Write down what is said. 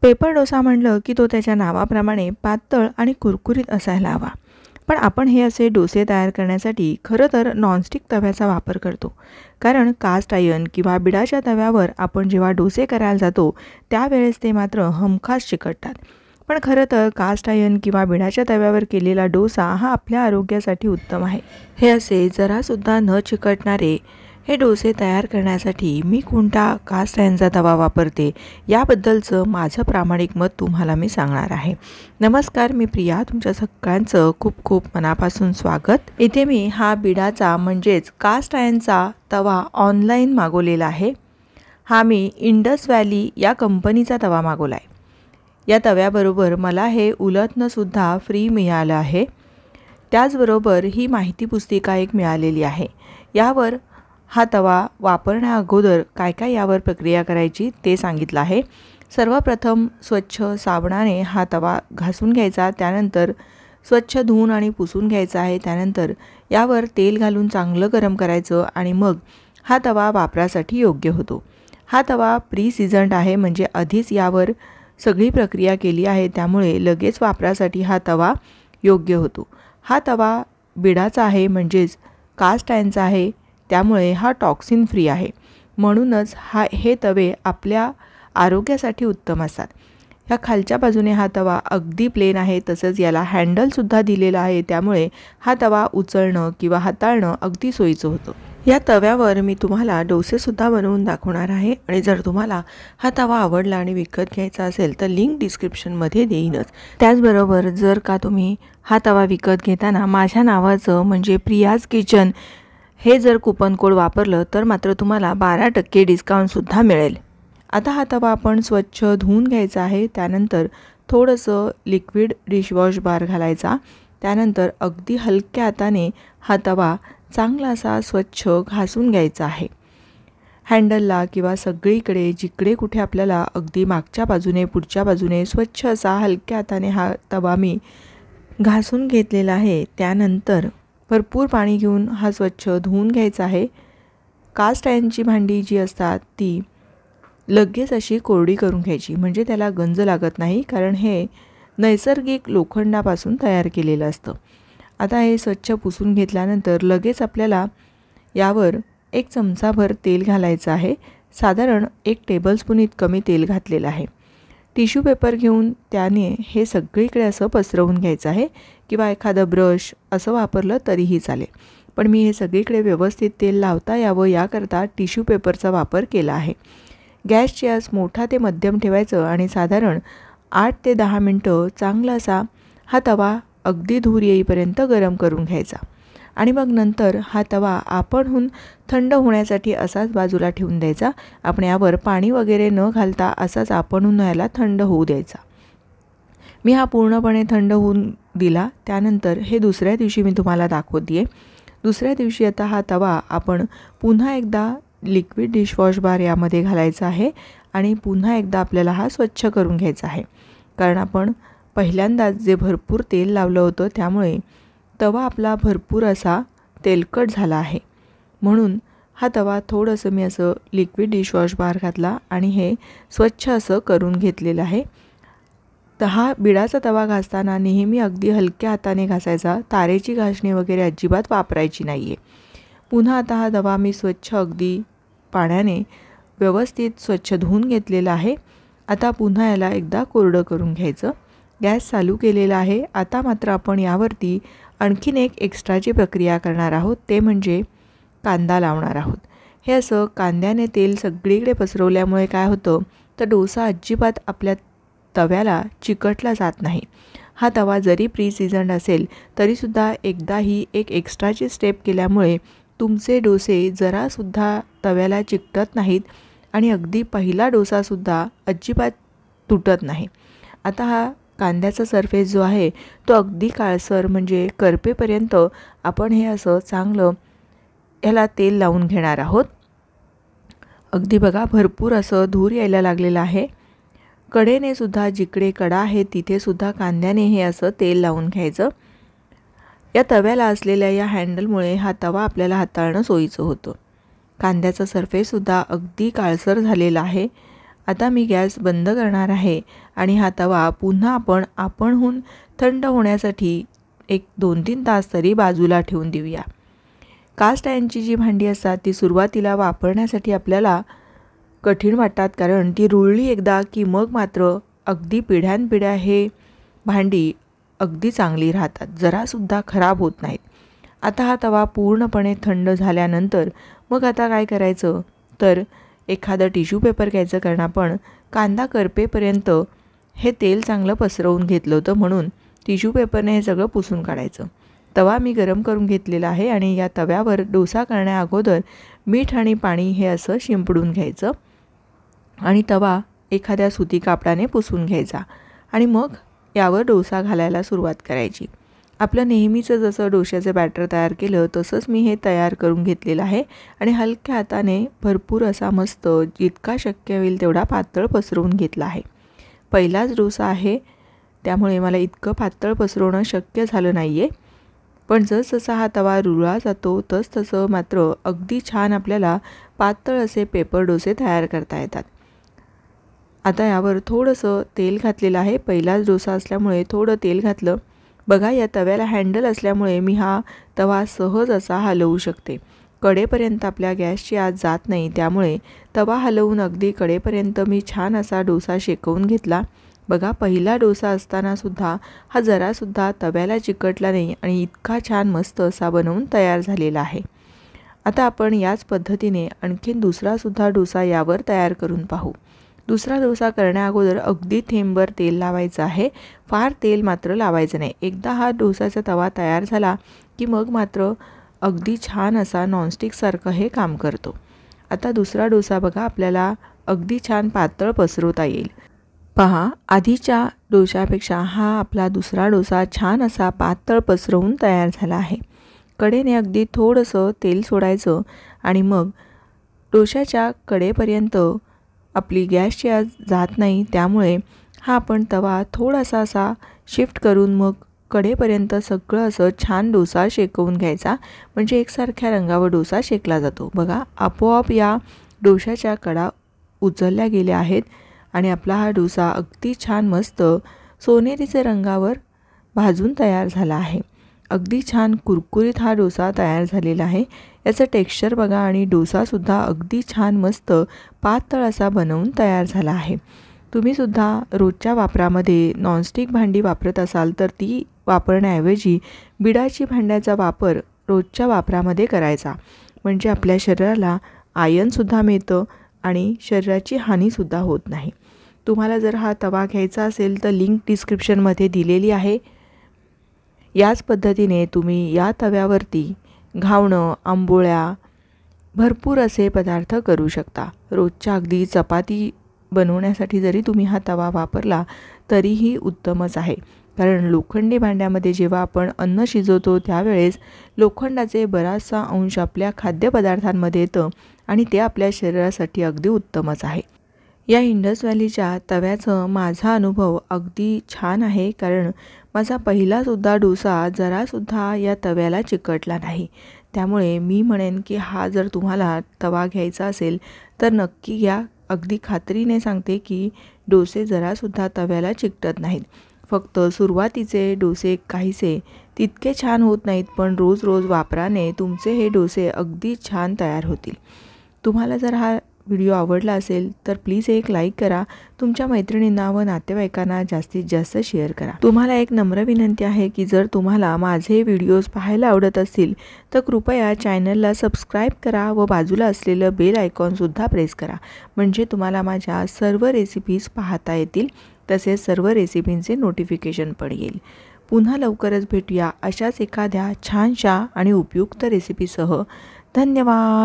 Paper dosa म्हणलं की तो त्याच्या नावाप्रमाणे पातळ आणि कुरकुरीत असायला हवा. पण आपण हे असे डोसे तयार करण्यासाठी खरं तर नॉनस्टिक तव्याचा वापर करतो. कारण कास्ट आयर्न किंवा बिडाच्या तव्यावर आपण जेव्हा डोसे करायला जातो त्यावेळेस ते मात्र हमखास चिकटतात. पण खरं तर कास्ट आयर्न किंवा बिडाच्या तव्यावर केलेला डोसा हा आपल्या आरोग्यासाठी उत्तम आहे. हे असे जरासुद्धा न चिकटणारे हे डोसे तयार करण्यासाठी मी कोणता कास्ट आयर्नचा तवा वापरते याबद्दलचं माझं प्रामाणिक मत तुम्हाला मी सांगणार आहे. नमस्कार, मी प्रिया. तुमच्या सगळ्यांचं खूप खूप मनापासून स्वागत. इथे मी हा बिडाचा म्हणजेच कास्ट आयर्नचा तवा ऑनलाईन मागवलेला आहे. हा मी इंडस व्हॅली या कंपनीचा तवा मागवला आहे. या तव्याबरोबर मला हे उलथणंसुद्धा फ्री मिळालं आहे. त्याचबरोबर ही माहिती पुस्तिका एक मिळालेली आहे. यावर हा तवा वापरण्या अगोदर काय काय यावर प्रक्रिया करायची ते सांगितलं आहे. सर्वप्रथम स्वच्छ साबणाने हा तवा घासून घ्यायचा, त्यानंतर स्वच्छ धुवून आणि पुसून घ्यायचा आहे. त्यानंतर यावर तेल घालून चांगलं गरम करायचं आणि मग हा तवा वापरासाठी योग्य होतो. हा तवा प्री सीझन्ड आहे, म्हणजे आधीच यावर सगळी प्रक्रिया केली आहे, त्यामुळे लगेच वापरासाठी हा तवा योग्य होतो. हा तवा बिडाचा आहे, म्हणजेच कास्ट आयर्नचा आहे, त्यामुळे हा टॉक्सिन फ्री आहे. म्हणूनच हे तवे आपल्या आरोग्यासाठी उत्तम असतात. ह्या खालच्या बाजूने हा तवा अगदी प्लेन आहे, तसंच याला हँडलसुद्धा दिलेलं आहे, त्यामुळे हा तवा उचलणं किंवा हाताळणं अगदी सोयीचं होतं. या तव्यावर मी तुम्हाला डोसेसुद्धा बनवून दाखवणार आहे आणि जर तुम्हाला हा तवा आवडला आणि विकत घ्यायचा असेल तर लिंक डिस्क्रिप्शनमध्ये देईनच. त्याचबरोबर जर का तुम्ही हा तवा विकत घेताना माझ्या नावाचं म्हणजे प्रियाज किचन हे जर कुपन कोड वापरलं तर मात्र तुम्हाला 12% डिस्काउंटसुद्धा मिळेल. आता हा तवा आपण स्वच्छ धुवून घ्यायचा आहे. त्यानंतर थोडंसं लिक्विड डिशवॉश बार घालायचा. त्यानंतर अगदी हलक्या हाताने हा तवा चांगला असा स्वच्छ घासून घ्यायचा आहे. हँडलला किंवा सगळीकडे जिकडे कुठे आपल्याला अगदी मागच्या बाजूने पुढच्या बाजूने स्वच्छ असा हलक्या हाताने हा तवा मी घासून घेतलेला आहे. त्यानंतर भरपूर पाणी घेऊन हा स्वच्छ धुवून घ्यायचा आहे. कास्ट आयर्नची भांडी जी असतात ती लगेच अशी कोरडी करून घ्यायची, म्हणजे त्याला गंज लागत नाही, कारण हे नैसर्गिक लोखंडापासून तयार केलेलं असतं. आता हे स्वच्छ पुसून घेतल्यानंतर लगेच आपल्याला यावर 1 चमचाभर तेल घालायचं आहे. साधारण 1 टेबलस्पून इतकं मी तेल घातलेलं आहे. टिश्यू पेपर घेऊन त्याने हे सगळीकडे असं पसरवून घ्यायचं आहे, किंवा एखादं ब्रश असं वापरलं तरीही चालेल. पण मी हे सगळीकडे व्यवस्थित तेल लावता यावं याकरता टिश्यू पेपरचा वापर केला आहे. गॅसची आच मोठा ते मध्यम ठेवायचं आणि साधारण 8 ते 10 मिनटं चांगला असा हा तवा अगदी धूर येईपर्यंत गरम करून घ्यायचा. आणि मग नंतर हा तवा आपणहून थंड होण्यासाठी असाच बाजूला ठेवून द्यायचा. आपण यावर पाणी वगैरे न घालता असाच आपणहून याला थंड होऊ द्यायचा. मी हा पूर्णपणे थंड होऊन दिला. त्यानंतर हे दुसऱ्या दिवशी मी तुम्हाला दाखवते आहे. दुसऱ्या दिवशी आता हा तवा आपण पुन्हा एकदा लिक्विड डिशवॉश बार यामध्ये घालायचा आहे आणि पुन्हा एकदा आपल्याला हा स्वच्छ करून घ्यायचा आहे. कारण आपण पहिल्यांदाच जे भरपूर तेल लावलं होतं त्यामुळे तवा आपला भरपूर असा तेलकट झाला आहे. म्हणून हा तवा थोडंसं मी असं लिक्विड डिशवॉश बार घातला आणि हे स्वच्छ असं करून घेतलेलं आहे. तर हा बिडाचा तवा घासताना नेहमी अगदी हलक्या हाताने घासायचा, तारेची घासणी वगैरे अजिबात वापरायची नाही आहे. पुन्हा आता हा तवा मी स्वच्छ अगदी पाण्याने व्यवस्थित स्वच्छ धुवून घेतलेला आहे. आता पुन्हा याला एकदा कोरडं करून घ्यायचं. गॅस चालू केलेला आहे. आता मात्र आपण यावरती आणखीन एक एक्स्ट्राची प्रक्रिया करणार आहोत, ते म्हणजे कांदा लावणार आहोत. हे असं कांद्याने तेल सगळीकडे पसरवल्यामुळे काय होतं तर डोसा अजिबात आपल्या तव्याला चिकटला जात नाही. हा तवा जरी प्री सीझन्ड असेल तरीसुद्धा एकदा ही एक एक्स्ट्राची स्टेप केल्यामुळे तुमचे डोसे जरासुद्धा तव्याला चिकटत नाहीत आणि अगदी पहिला डोसासुद्धा अजिबात तुटत नाही. आता हा कांद्याचा सरफेस जो आहे तो अगदी काळसर म्हणजे करपेपर्यंत आपण हे असं चांगलं ह्याला तेल लावून घेणार आहोत. अगदी बघा भरपूर असं धूर यायला लागलेलं आहे. कडेने सुद्धा जिकडे कडा आहे तिथे सुद्धा कांद्याने हे असं तेल लावून घ्यायचं. या तव्याला असलेल्या या हँडलमुळे हा तवा आपल्याला हाताळणं सोयीचं होतं. कांद्याचा सरफेससुद्धा अगदी काळसर झालेला आहे आता मी गॅस बंद करणार आहे आणि हा तवा पुन्हा आपणहून थंड होण्यासाठी एक 2-3 तास तरी बाजूला ठेवून देऊया। कास्ट आयर्नची जी भांडी असतात ती सुरुवातीला वापरण्यासाठी आपल्याला कठीण वाटतात, कारण ती रुळली एकदा की मग मात्र अगदी पिढ्यानपिढ्या हे भांडी अगदी चांगली राहतात, जरासुद्धा खराब होत नाहीत। आता हा तवा पूर्णपणे थंड झाल्यानंतर मग आता काय करायचं तर एखादं टिश्यू पेपर घ्यायचं, कारण आपण कांदा करपेपर्यंत हे तेल चांगलं पसरवून घेतलं होतं, म्हणून टिश्यू पेपरने हे सगळं पुसून काढायचं। तवा मी गरम करून घेतलेला आहे आणि या तव्यावर डोसा करण्या अगोदर मीठ आणि पाणी हे असं शिंपडून घ्यायचं आणि तवा एखाद्या सुती कापडाने पुसून घ्यायचा आणि मग यावर डोसा घालायला सुरुवात करायची। आपलं नेहमीचं जसं डोश्याचं बॅटर तयार केलं तसंच मी हे तयार करून घेतलेलं आहे आणि हलक्या हाताने भरपूर असा मस्त जितका शक्य होईल तेवढा पातळ पसरवून घेतला आहे। पहिलाच डोसा आहे त्यामुळे मला इतकं पातळ पसरवणं शक्य झालं नाही आहे, पण जसजसा हा तवा रुळला जातो तसतसं मात्र अगदी छान आपल्याला पातळ असे पेपर डोसे तयार करता येतात। आता यावर थोडंसं तेल घातलेलं आहे, पहिलाच डोसा असल्यामुळे थोडं तेल घातलं। बघा या तव्याला हँडल असल्यामुळे मी हा तवा सहज असा हलवू शकते, कडेपर्यंत आपल्या गॅसची आत जात नाही, त्यामुळे तवा हलवून अगदी कडेपर्यंत मी छान असा डोसा शेकवून घेतला। बघा पहिला डोसा असताना सुद्धा हा जरासुद्धा तव्याला चिकटला नाही आणि इतका छान मस्त असा बनवून तयार झालेला आहे। आता आपण याच पद्धतीने आणखीन दुसरासुद्धा डोसा यावर तयार करून पाहू। दुसरा डोसा करण्या अगोदर अगदी थेंबभर तेल लावायचं आहे, फार तेल मात्र लावायचं नाही। एकदा हा डोसाचा तवा तयार झाला की मग मात्र अगदी छान असा नॉनस्टिकसारखं हे काम करतो। आता दुसरा डोसा बघा आपल्याला अगदी छान पातळ पसरवता येईल। पहा आधीच्या डोशापेक्षा हा आपला दुसरा डोसा छान असा पातळ पसरवून तयार झाला आहे। कडेने अगदी थोडंसं तेल सोडायचं आणि मग डोशाच्या कडेपर्यंत आपली गॅसची आत जात नाही, त्यामुळे हा आपण तवा थोडासा असा शिफ्ट करून मग कडेपर्यंत सगळं असं छान डोसा शेकवून घ्यायचा, म्हणजे एकसारख्या रंगावर डोसा शेकला जातो। बघा आपोआप या डोशाच्या कडा उचलल्या गेल्या आहेत आणि आपला हा डोसा अगदी छान मस्त सोनेरीचे रंगावर भाजून तयार झाला आहे। अगदी छान कुरकुरीत हा डोसा तयार झालेला आहे। याचं टेक्स्चर बघा आणि डोसासुद्धा अगदी छान मस्त पातळ असा बनवून तयार झाला आहे। तुम्हीसुद्धा रोजच्या वापरामध्ये नॉनस्टिक भांडी वापरत असाल तर ती वापरण्याऐवजी बिडाची भांड्याचा वापर रोजच्या वापरामध्ये करायचा, म्हणजे आपल्या शरीराला आयर्नसुद्धा मिळतं आणि शरीराची हानीसुद्धा होत नाही। तुम्हाला जर हा तवा घ्यायचा असेल तर लिंक डिस्क्रिप्शनमध्ये दिलेली आहे। याच पद्धतीने तुम्ही या तव्यावरती घावणं, आंबोळ्या भरपूर असे पदार्थ करू शकता। रोजच्या अगदी चपाती बनवण्यासाठी जरी तुम्ही हा तवा वापरला तरीही उत्तमच आहे, कारण लोखंडी भांड्यामध्ये जेव्हा आपण अन्न शिजवतो त्यावेळेस लोखंडाचे बराचसा अंश आपल्या खाद्यपदार्थांमध्ये येतं आणि ते आपल्या शरीरासाठी अगदी उत्तमच आहे। या इंडस व्हॅलीच्या तव्याचं माझा अनुभव अगदी छान आहे, कारण माझा पहिलासुद्धा डोसा जरासुद्धा या तव्याला चिकटला नाही। त्यामुळे मी म्हणेन की हा जर तुम्हाला तवा घ्यायचा असेल तर नक्की घ्या। अगदी खात्रीने सांगते की डोसे जरासुद्धा तव्याला चिकटत नाहीत। फक्त सुरुवातीचे डोसे काहीसे तितके छान होत नाहीत, पण रोज रोज वापराने तुमचे हे डोसे अगदी छान तयार होतील। तुम्हाला जर हा व्हिडिओ आवडला असेल तर प्लीज एक लाईक करा, तुमच्या मैत्रिणींना व नातेवाईकांना जास्तीत जास्त शेअर करा। तुम्हाला एक नम्र विनंती आहे की जर तुम्हाला माझे व्हिडिओज पाहायला आवडत असतील तर कृपया चॅनलला सबस्क्राईब करा व बाजूला असलेलं बेल आयकॉनसुद्धा प्रेस करा, म्हणजे तुम्हाला माझ्या सर्व रेसिपीज पाहता येतील, तसेच सर्व रेसिपींचे नोटिफिकेशन पण येईल। पुन्हा लवकरच भेटूया अशाच एखाद्या छानशा आणि उपयुक्त रेसिपीसह। धन्यवाद।